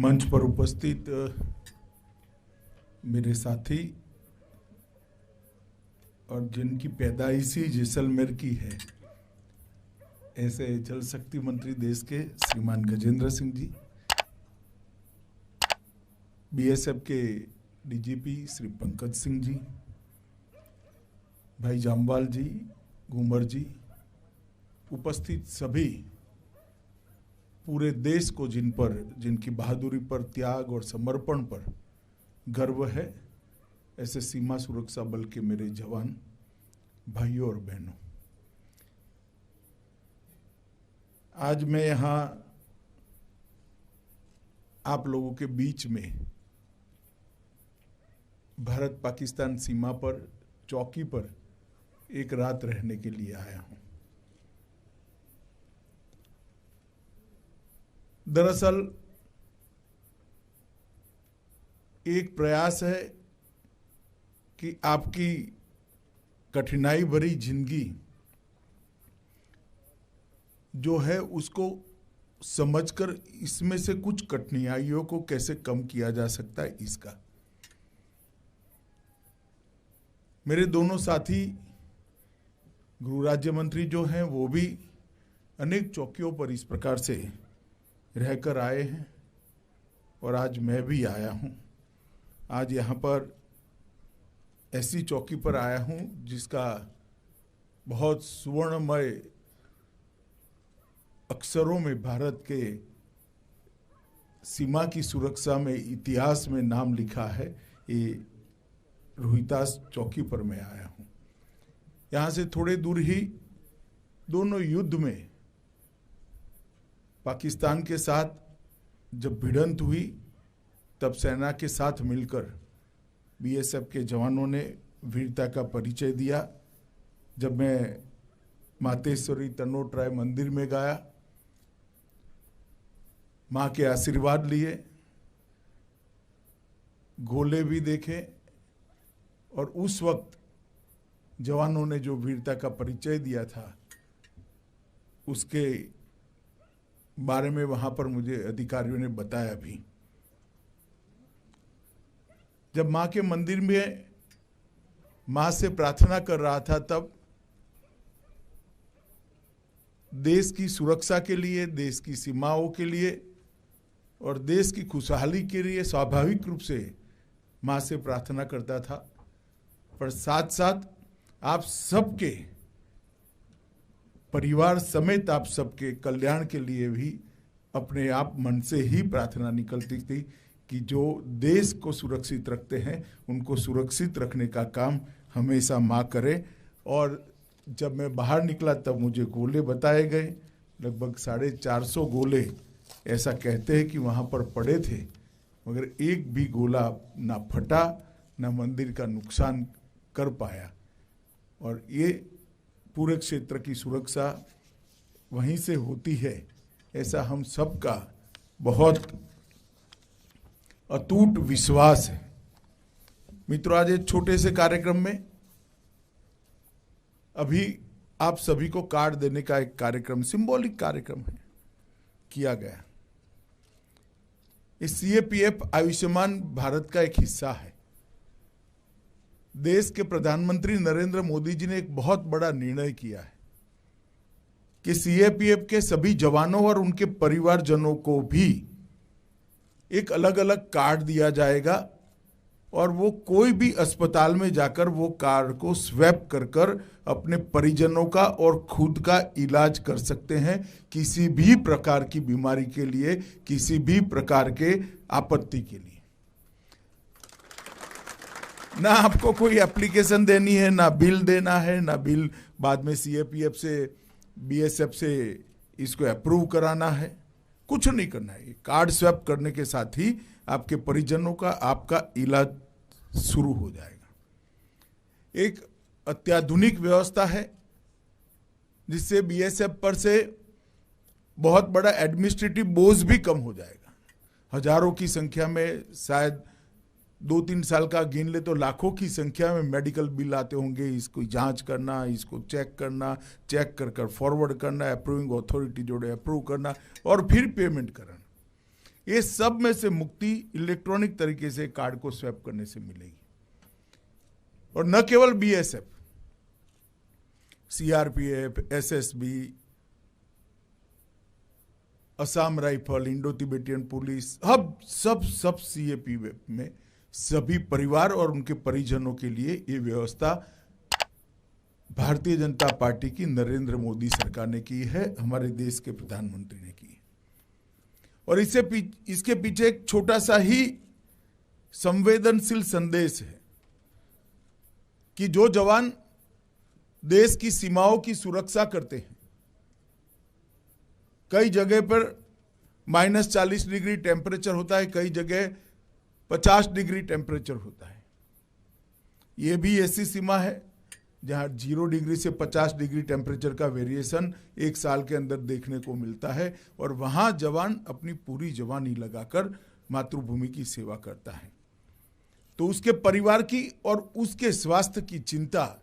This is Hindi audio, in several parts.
मंच पर उपस्थित मेरे साथी और जिनकी पैदाइशी जैसलमेर की है, ऐसे जल शक्ति मंत्री देश के श्रीमान गजेंद्र सिंह जी, बीएसएफ के डीजीपी श्री पंकज सिंह जी, भाई जामवाल जी, घूमर जी, उपस्थित सभी, पूरे देश को जिनकी बहादुरी पर, त्याग और समर्पण पर गर्व है, ऐसे सीमा सुरक्षा बल के मेरे जवान भाइयों और बहनों, आज मैं यहाँ आप लोगों के बीच में भारत पाकिस्तान सीमा पर चौकी पर एक रात रहने के लिए आया हूँ। दरअसल एक प्रयास है कि आपकी कठिनाई भरी जिंदगी जो है उसको समझकर इसमें से कुछ कठिनाइयों को कैसे कम किया जा सकता है, इसका मेरे दोनों साथी गृह राज्य मंत्री जो हैं वो भी अनेक चौकियों पर इस प्रकार से रहकर आए हैं और आज मैं भी आया हूं। आज यहाँ पर ऐसी चौकी पर आया हूं जिसका बहुत सुवर्णमय अक्षरों में भारत के सीमा की सुरक्षा में इतिहास में नाम लिखा है। ये रोहितास चौकी पर मैं आया हूं। यहाँ से थोड़े दूर ही दोनों युद्ध में पाकिस्तान के साथ जब भिड़ंत हुई तब सेना के साथ मिलकर बीएसएफ के जवानों ने वीरता का परिचय दिया। जब मैं मातेश्वरी तनोट राय मंदिर में गया, माँ के आशीर्वाद लिए, गोले भी देखे और उस वक्त जवानों ने जो वीरता का परिचय दिया था उसके बारे में वहां पर मुझे अधिकारियों ने बताया भी। जब माँ के मंदिर में माँ से प्रार्थना कर रहा था तब देश की सुरक्षा के लिए, देश की सीमाओं के लिए और देश की खुशहाली के लिए स्वाभाविक रूप से माँ से प्रार्थना करता था, पर साथ साथ आप सबके परिवार समेत आप सबके कल्याण के लिए भी अपने आप मन से ही प्रार्थना निकलती थी कि जो देश को सुरक्षित रखते हैं उनको सुरक्षित रखने का काम हमेशा माँ करे। और जब मैं बाहर निकला तब मुझे गोले बताए गए, लगभग 450 गोले ऐसा कहते हैं कि वहाँ पर पड़े थे, मगर एक भी गोला ना फटा ना मंदिर का नुकसान कर पाया। और ये पूरे क्षेत्र की सुरक्षा वहीं से होती है, ऐसा हम सबका बहुत अटूट विश्वास है। मित्रों, आज एक छोटे से कार्यक्रम में अभी आप सभी को कार्ड देने का एक कार्यक्रम, सिंबॉलिक कार्यक्रम है, किया गया। इस सीएपीएफ आयुष्मान भारत का एक हिस्सा है। देश के प्रधानमंत्री नरेंद्र मोदी जी ने एक बहुत बड़ा निर्णय किया है कि सीएपीएफ के सभी जवानों और उनके परिवारजनों को भी एक अलग अलग कार्ड दिया जाएगा और वो कोई भी अस्पताल में जाकर वो कार्ड को स्वैप कर कर अपने परिजनों का और खुद का इलाज कर सकते हैं, किसी भी प्रकार की बीमारी के लिए, किसी भी प्रकार के आपत्ति के लिए। ना आपको कोई एप्लीकेशन देनी है, ना बिल देना है, ना बिल बाद में सीएपीएफ से, बीएसएफ से इसको अप्रूव कराना है, कुछ नहीं करना है। कार्ड स्वैप करने के साथ ही आपके परिजनों का आपका इलाज शुरू हो जाएगा। एक अत्याधुनिक व्यवस्था है जिससे बीएसएफ पर से बहुत बड़ा एडमिनिस्ट्रेटिव बोझ भी कम हो जाएगा। हजारों की संख्या में, शायद 2-3 साल का गिन ले तो लाखों की संख्या में मेडिकल बिल आते होंगे। इसको जांच करना, इसको चेक करना, चेक कर फॉरवर्ड करना, अप्रूविंग अथॉरिटी जोड़े अप्रूव करना और फिर पेमेंट करना। ये सब में से मुक्ति इलेक्ट्रॉनिक तरीके से कार्ड को स्वैप करने से मिलेगी। और न केवल BSF, CRPF, SSB, Assam rifle, Indo Tibetan police, अब सब सीएपी में सभी परिवार और उनके परिजनों के लिए ये व्यवस्था भारतीय जनता पार्टी की नरेंद्र मोदी सरकार ने की है, हमारे देश के प्रधानमंत्री ने की है। और इसके पीछे एक छोटा सा ही संवेदनशील संदेश है कि जो जवान देश की सीमाओं की सुरक्षा करते हैं, कई जगह पर -40 डिग्री टेम्परेचर होता है, कई जगह 50 डिग्री टेम्परेचर होता है। ये भी ऐसी सीमा है जहां 0 डिग्री से 50 डिग्री टेम्परेचर का वेरिएशन एक साल के अंदर देखने को मिलता है। और वहां जवान अपनी पूरी जवानी लगाकर मातृभूमि की सेवा करता है। तो उसके परिवार की और उसके स्वास्थ्य की चिंता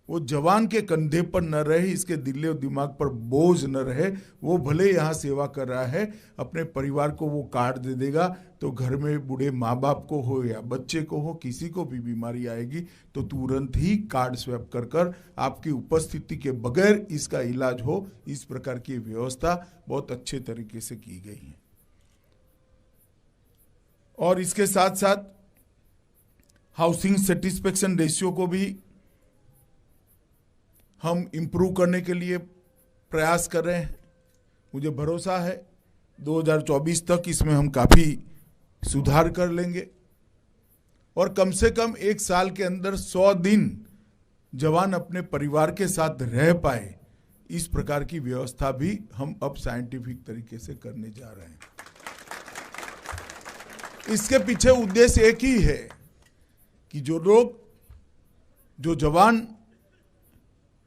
वो जवान के कंधे पर न रहे, इसके दिल और दिमाग पर बोझ न रहे। वो भले यहाँ सेवा कर रहा है, अपने परिवार को वो कार्ड दे देगा तो घर में बूढ़े माँ बाप को हो या बच्चे को हो, किसी को भी बीमारी आएगी तो तुरंत ही कार्ड स्वैप कर कर आपकी उपस्थिति के बगैर इसका इलाज हो। इस प्रकार की व्यवस्था बहुत अच्छे तरीके से की गई है। और इसके साथ साथ हाउसिंग सेटिस्फेक्शन रेशियो को भी हम इम्प्रूव करने के लिए प्रयास कर रहे हैं। मुझे भरोसा है 2024 तक इसमें हम काफ़ी सुधार कर लेंगे और कम से कम एक साल के अंदर 100 दिन जवान अपने परिवार के साथ रह पाए, इस प्रकार की व्यवस्था भी हम अब साइंटिफिक तरीके से करने जा रहे हैं। इसके पीछे उद्देश्य एक ही है कि जो जवान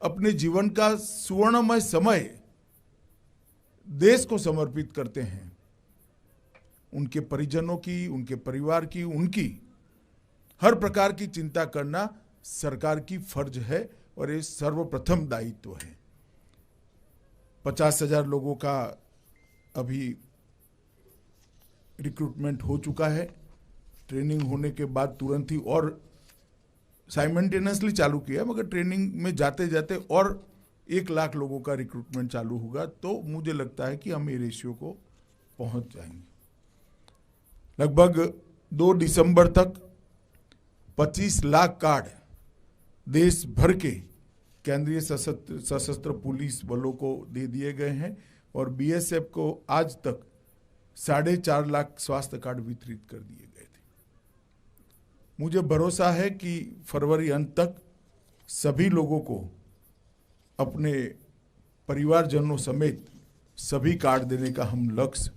अपने जीवन का सुवर्णमय समय देश को समर्पित करते हैं, उनके परिजनों की, उनके परिवार की, उनकी हर प्रकार की चिंता करना सरकार की फर्ज है और ये सर्वप्रथम दायित्व है। 50,000 लोगों का अभी रिक्रूटमेंट हो चुका है। ट्रेनिंग होने के बाद तुरंत ही और साइमल्टेनियसली चालू किया, मगर ट्रेनिंग में जाते जाते और 1 लाख लोगों का रिक्रूटमेंट चालू होगा तो मुझे लगता है कि हम ये रेशियो को पहुंच जाएंगे। लगभग 2 दिसंबर तक 25 लाख कार्ड देश भर के केंद्रीय सशस्त्र पुलिस बलों को दे दिए गए हैं और बीएसएफ को आज तक 4.5 लाख स्वास्थ्य कार्ड वितरित कर दिए गए थे। मुझे भरोसा है कि फरवरी अंत तक सभी लोगों को अपने परिवारजनों समेत सभी कार्ड देने का हम लक्ष्य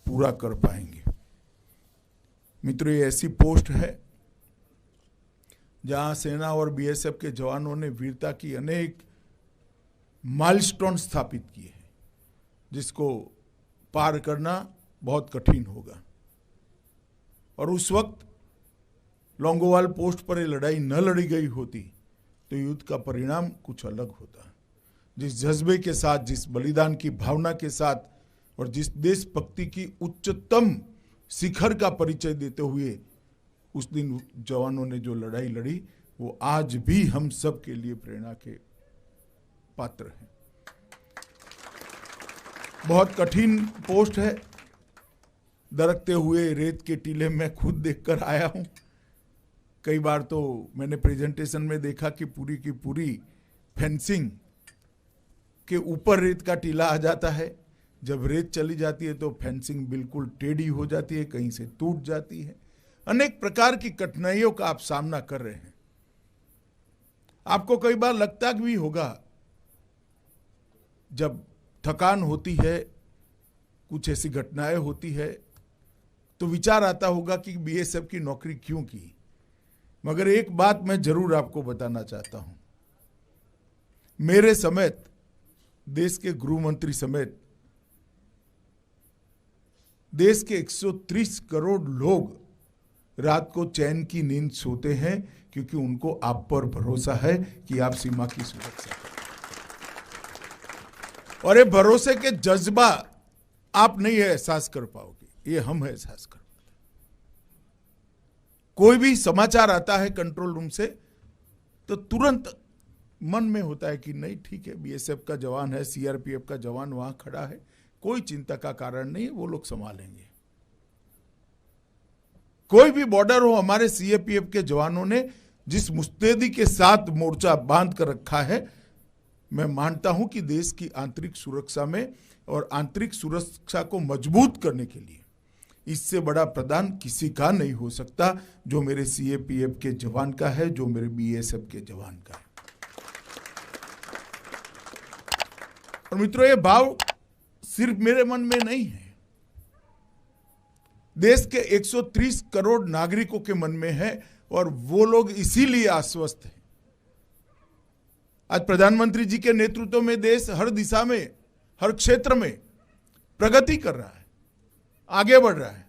पूरा कर पाएंगे। मित्रों, ये ऐसी पोस्ट है जहां सेना और बीएसएफ के जवानों ने वीरता की अनेक माइलस्टोन स्थापित किए हैं, जिसको पार करना बहुत कठिन होगा। और उस वक्त लौंगोवाल पोस्ट पर ये लड़ाई न लड़ी गई होती तो युद्ध का परिणाम कुछ अलग होता। जिस जज्बे के साथ, जिस बलिदान की भावना के साथ और जिस देशभक्ति की उच्चतम शिखर का परिचय देते हुए उस दिन जवानों ने जो लड़ाई लड़ी, वो आज भी हम सब के लिए प्रेरणा के पात्र हैं। बहुत कठिन पोस्ट है। दरकते हुए रेत के टीले में खुद देखकर आया हूं। कई बार तो मैंने प्रेजेंटेशन में देखा कि पूरी की पूरी फेंसिंग के ऊपर रेत का टीला आ जाता है। जब रेत चली जाती है तो फेंसिंग बिल्कुल टेढ़ी हो जाती है, कहीं से टूट जाती है। अनेक प्रकार की कठिनाइयों का आप सामना कर रहे हैं। आपको कई बार लगता भी होगा, जब थकान होती है, कुछ ऐसी घटनाएं होती है, तो विचार आता होगा कि बीएसएफ की नौकरी क्यों की। मगर एक बात मैं जरूर आपको बताना चाहता हूं, मेरे समेत, देश के गृह मंत्री समेत देश के 130 करोड़ लोग रात को चैन की नींद सोते हैं, क्योंकि उनको आप पर भरोसा है कि आप सीमा की सुरक्षा करें। और ये भरोसे के जज्बा आप नहीं एहसास कर पाओगे, ये हम एहसास कर। कोई भी समाचार आता है कंट्रोल रूम से तो तुरंत मन में होता है कि नहीं ठीक है, बीएसएफ का जवान है, सीआरपीएफ का जवान वहां खड़ा है, कोई चिंता का कारण नहीं है, वो लोग संभालेंगे। कोई भी बॉर्डर हो, हमारे सीआरपीएफ के जवानों ने जिस मुस्तैदी के साथ मोर्चा बांध कर रखा है, मैं मानता हूं कि देश की आंतरिक सुरक्षा में और आंतरिक सुरक्षा को मजबूत करने के लिए इससे बड़ा प्रदान किसी का नहीं हो सकता जो मेरे सीएपीएफ के जवान का है, जो मेरे बीएसएफ के जवान का है। और मित्रों, ये भाव सिर्फ मेरे मन में नहीं है, देश के 130 करोड़ नागरिकों के मन में है, और वो लोग इसीलिए आश्वस्त हैं। आज प्रधानमंत्री जी के नेतृत्व में देश हर दिशा में, हर क्षेत्र में प्रगति कर रहा है, आगे बढ़ रहा है।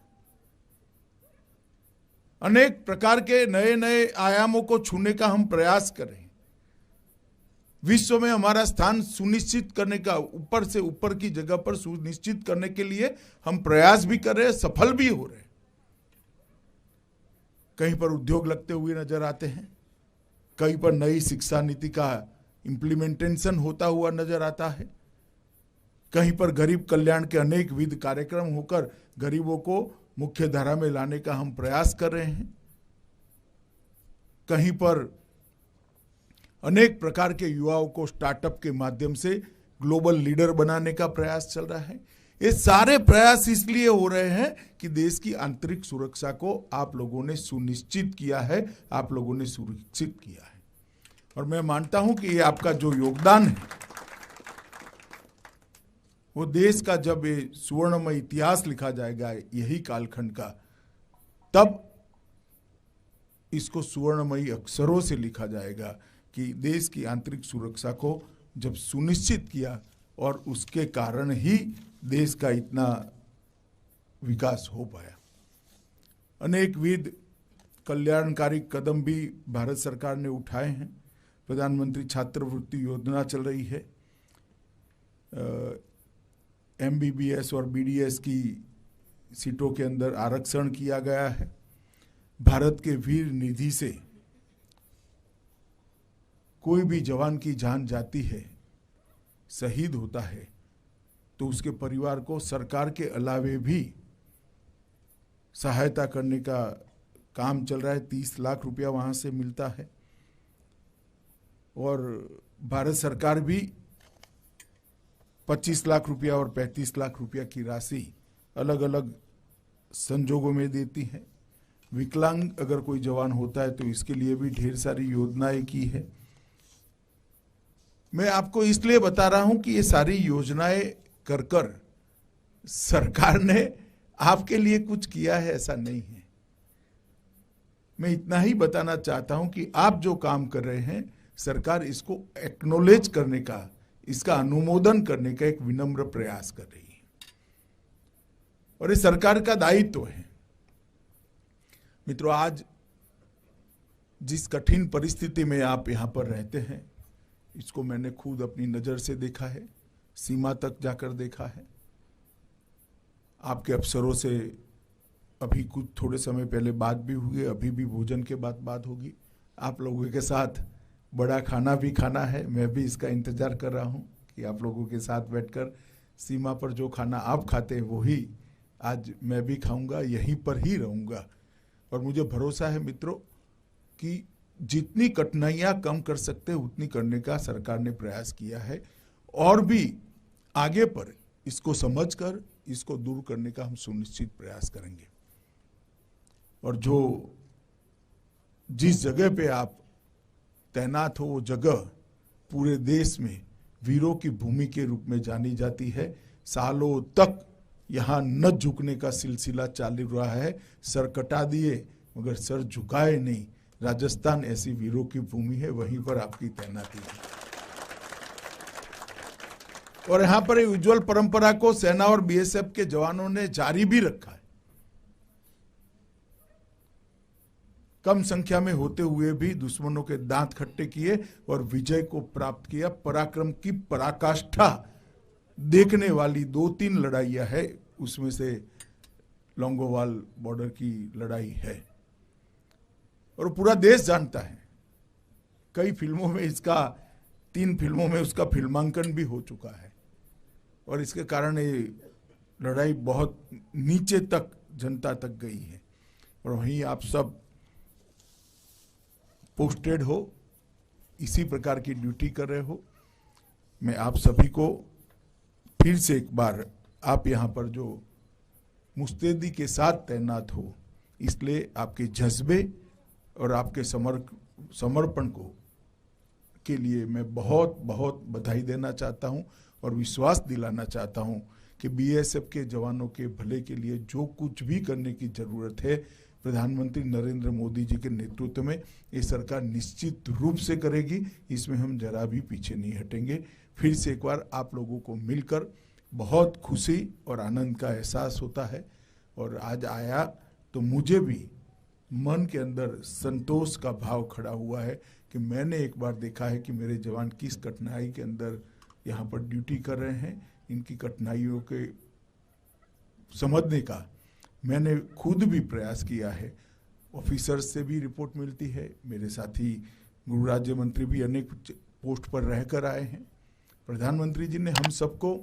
अनेक प्रकार के नए नए आयामों को छूने का हम प्रयास कर रहे हैं। विश्व में हमारा स्थान सुनिश्चित करने का, ऊपर से ऊपर की जगह पर सुनिश्चित करने के लिए हम प्रयास भी कर रहे हैं, सफल भी हो रहे हैं। कहीं पर उद्योग लगते हुए नजर आते हैं, कहीं पर नई शिक्षा नीति का इंप्लीमेंटेशन होता हुआ नजर आता है, कहीं पर गरीब कल्याण के अनेक विध कार्यक्रम होकर गरीबों को मुख्य धारा में लाने का हम प्रयास कर रहे हैं, कहीं पर अनेक प्रकार के युवाओं को स्टार्टअप के माध्यम से ग्लोबल लीडर बनाने का प्रयास चल रहा है। ये सारे प्रयास इसलिए हो रहे हैं कि देश की आंतरिक सुरक्षा को आप लोगों ने सुनिश्चित किया है, आप लोगों ने सुरक्षित किया है। और मैं मानता हूं कि ये आपका जो योगदान है, वो देश का जब ये सुवर्णमय इतिहास लिखा जाएगा यही कालखंड का, तब इसको सुवर्णमयी अक्षरों से लिखा जाएगा कि देश की आंतरिक सुरक्षा को जब सुनिश्चित किया और उसके कारण ही देश का इतना विकास हो पाया। अनेकविध कल्याणकारी कदम भी भारत सरकार ने उठाए हैं। प्रधानमंत्री छात्रवृत्ति योजना चल रही है, एमबीबीएस और बीडीएस की सीटों के अंदर आरक्षण किया गया है। भारत के वीर निधि से कोई भी जवान की जान जाती है, शहीद होता है, तो उसके परिवार को सरकार के अलावे भी सहायता करने का काम चल रहा है। 30 लाख रुपया वहां से मिलता है। और भारत सरकार भी 25 लाख रुपया और 35 लाख रुपया की राशि अलग अलग संजोगों में देती है। विकलांग अगर कोई जवान होता है तो इसके लिए भी ढेर सारी योजनाएं की है। मैं आपको इसलिए बता रहा हूं कि ये सारी योजनाएं कर कर सरकार ने आपके लिए कुछ किया है, ऐसा नहीं है। मैं इतना ही बताना चाहता हूं कि आप जो काम कर रहे हैं, सरकार इसको एक्नॉलेज करने का, इसका अनुमोदन करने का एक विनम्र प्रयास कर रही है, और ये सरकार का दायित्व है। मित्रों, आज जिस कठिन परिस्थिति में आप यहां पर रहते हैं, इसको मैंने खुद अपनी नजर से देखा है, सीमा तक जाकर देखा है। आपके अफसरों से अभी कुछ थोड़े समय पहले बात भी हुई है, अभी भी भोजन के बाद बात होगी। आप लोगों के साथ बड़ा खाना भी खाना है, मैं भी इसका इंतजार कर रहा हूं कि आप लोगों के साथ बैठकर सीमा पर जो खाना आप खाते हैं वही आज मैं भी खाऊंगा, यहीं पर ही रहूंगा। और मुझे भरोसा है मित्रों कि जितनी कठिनाइयां कम कर सकते हैं उतनी करने का सरकार ने प्रयास किया है, और भी आगे पर इसको समझकर इसको दूर करने का हम सुनिश्चित प्रयास करेंगे। और जो जिस जगह पे आप तैनात हो, वो जगह पूरे देश में वीरों की भूमि के रूप में जानी जाती है। सालों तक यहाँ न झुकने का सिलसिला चालू रहा है। सर कटा दिए मगर सर झुकाए नहीं। राजस्थान ऐसी वीरों की भूमि है, वहीं पर आपकी तैनाती है। और यहां पर उज्जवल परंपरा को सेना और बीएसएफ के जवानों ने जारी भी रखा है। कम संख्या में होते हुए भी दुश्मनों के दांत खट्टे किए और विजय को प्राप्त किया। पराक्रम की पराकाष्ठा देखने वाली 2-3 लड़ाइयां है, उसमें से लोंगोवाल बॉर्डर की लड़ाई है, और पूरा देश जानता है। कई फिल्मों में इसका, 3 फिल्मों में उसका फिल्मांकन भी हो चुका है, और इसके कारण ये लड़ाई बहुत नीचे तक जनता तक गई है। और वहीं आप सब पोस्टेड हो, इसी प्रकार की ड्यूटी कर रहे हो। मैं आप सभी को फिर से एक बार, आप यहाँ पर जो मुस्तैदी के साथ तैनात हो, इसलिए आपके जज्बे और आपके समर्पण को के लिए मैं बहुत बहुत बधाई देना चाहता हूं, और विश्वास दिलाना चाहता हूं कि बीएसएफ के जवानों के भले के लिए जो कुछ भी करने की जरूरत है, प्रधानमंत्री नरेंद्र मोदी जी के नेतृत्व में ये सरकार निश्चित रूप से करेगी। इसमें हम जरा भी पीछे नहीं हटेंगे। फिर से एक बार आप लोगों को मिलकर बहुत खुशी और आनंद का एहसास होता है, और आज आया तो मुझे भी मन के अंदर संतोष का भाव खड़ा हुआ है कि मैंने एक बार देखा है कि मेरे जवान किस कठिनाई के अंदर यहाँ पर ड्यूटी कर रहे हैं। इनकी कठिनाइयों के समझने का मैंने खुद भी प्रयास किया है। ऑफिसर्स से भी रिपोर्ट मिलती है, मेरे साथी गृह राज्य मंत्री भी अनेक पोस्ट पर रहकर आए हैं। प्रधानमंत्री जी ने हम सबको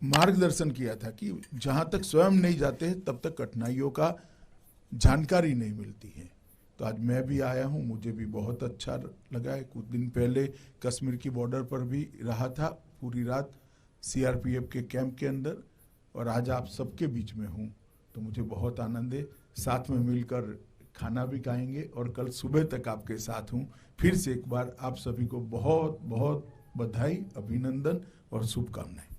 मार्गदर्शन किया था कि जहां तक स्वयं नहीं जाते हैं तब तक कठिनाइयों का जानकारी नहीं मिलती है। तो आज मैं भी आया हूं, मुझे भी बहुत अच्छा लगा है। कुछ दिन पहले कश्मीर की बॉर्डर पर भी रहा था पूरी रात सीआरपीएफ के कैंप के अंदर, और आज आप सबके बीच में हूं तो मुझे बहुत आनंद है। साथ में मिलकर खाना भी खाएंगे, और कल सुबह तक आपके साथ हूं। फिर से एक बार आप सभी को बहुत बहुत बधाई, अभिनंदन और शुभकामनाएं।